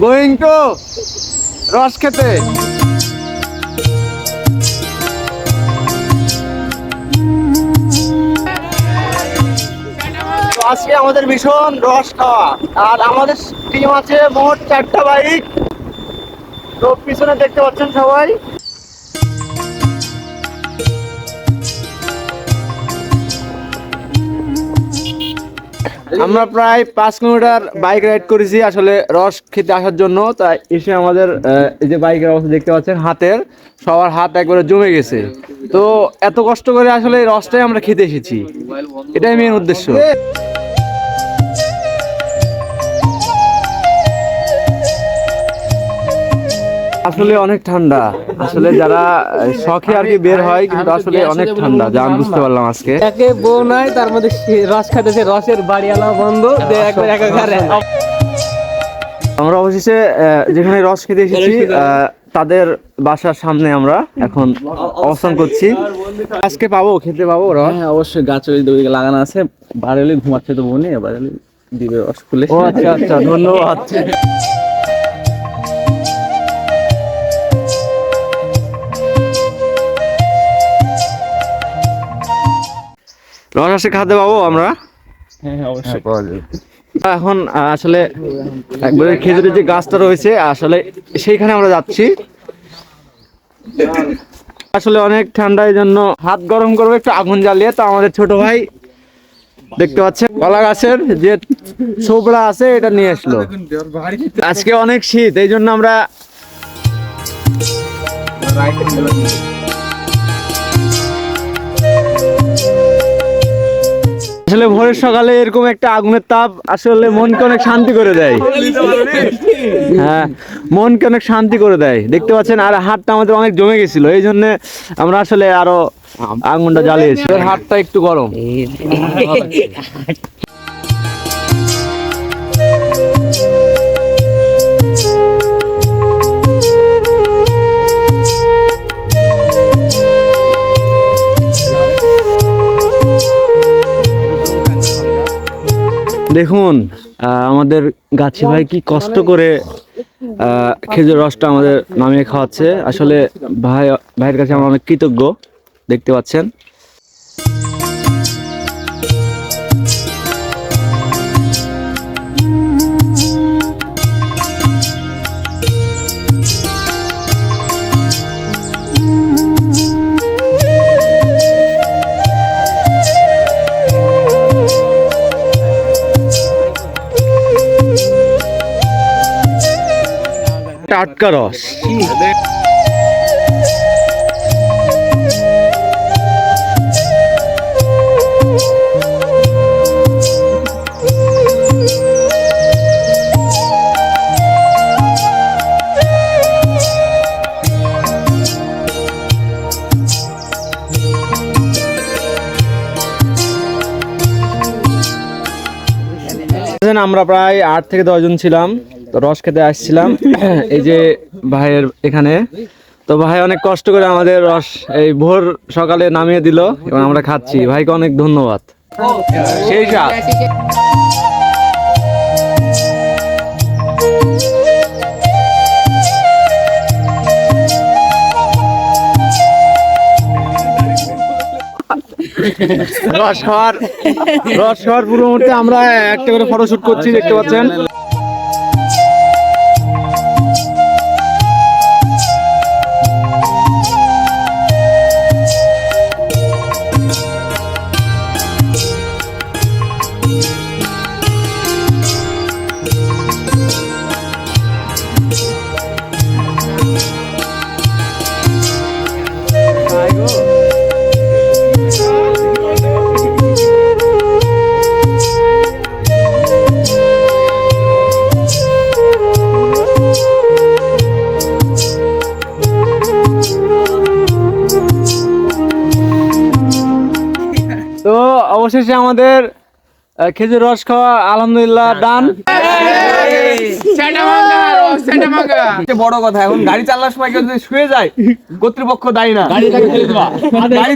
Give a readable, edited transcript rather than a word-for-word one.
Going to রস খেতে। আজকে আমাদের ভীষণ রস খাওয়া, আর আমাদের টিম আছে মোট 4টা বাইক। তো পিছনে দেখতে পাচ্ছেন সবাই। আমরা প্রায় 5 কিলোমিটার বাইক রাইড করেছি আসলে রস খেতে আসার জন্য। তাই এসে আমাদের এই যে বাইকের অবস্থা দেখতে পাচ্ছেন, হাতের সবার হাত একবারে জমে গেছে। তো এত কষ্ট করে আসলে এই রসটাই আমরা খেতে এসেছি, এটাই মেন উদ্দেশ্য। আসলে অনেক ঠান্ডা, আসলে যারা শখে আর কি বের হয়, কিন্তু আসলে অনেক ঠান্ডা যা আমি বুঝতে পারলাম আজকে। একে বউ নাই, তার মধ্যে রস খাইতেছে, রসের বাড়িওয়ালা বন্ধ। আমরা অবশেষে যেখানে রস খেতে এসেছি তাদের বাসার সামনে আমরা এখন অবস্থান করছি। আজকে পাবো, খেতে পাবো রস? হ্যাঁ অবশ্যই, গাছ ওইদিকে লাগানো আছে। বাড়ালে ঘুমাচ্ছে তো বনি, বাড়ালে দিবে রস খুলে। ও আচ্ছা আচ্ছা, ধন্যবাদ। রস আসে খাতে পাবো আমরা? হ্যাঁ অবশ্যই। এখন আসলে একবারে খেজুরের যে গাছটা রয়েছে আসলে সেইখানে আমরা যাচ্ছি। আসলে অনেক ঠান্ডা, এই জন্য হাত গরম করবো একটু আগুন জ্বালিয়ে। তো আমাদের ছোট ভাই দেখতে পাচ্ছেন কলা গাছের যে ছোবড়া আছে এটা নিয়ে আসলো। আজকে অনেক শীত, এই জন্য আমরা আসলে ভোরের সকালে এরকম একটা আগুনের তাপ আসলে মনকে অনেক শান্তি করে দেয়। হ্যাঁ, মনকে অনেক শান্তি করে দেয়, দেখতে পাচ্ছেন। আর হাতটা আমাদের অনেক জমে গেছিল, এই জন্য আমরা আসলে আরো আগুনটা জ্বালিয়েছি। হাতটা একটু গরম। দেখুন আমাদের গাছি ভাই কি কষ্ট করে খেজুর রসটা আমাদের নামিয়ে খাওয়াচ্ছে। আসলে ভাইয়ের কাছে আমরা অনেক কৃতজ্ঞ, দেখতে পাচ্ছেন। টাটকা রস। আমরা প্রায় 8 থেকে 10 জন ছিলাম, তো রস খেতে আসছিলাম এই যে ভাইয়ের এখানে। তো ভাই অনেক কষ্ট করে আমাদের রস এই ভোর সকালে নামিয়ে দিল এবং আমরা খাচ্ছি। ভাইকে অনেক ধন্যবাদ। সেই স্বাদ। রস খাওয়ার পুরো মুহূর্তে আমরা একটা করে ফটোশুট করছি, দেখতে পাচ্ছেন। তো অবশেষে আমাদের খেজুর রস খাওয়া আলহামদুলিল্লাহ ডান। বড় কথা, এখন গাড়ি চালানোর সময় কেউ যদি শুয়ে যায়, কর্তৃপক্ষ দায়ী না। গাড়ি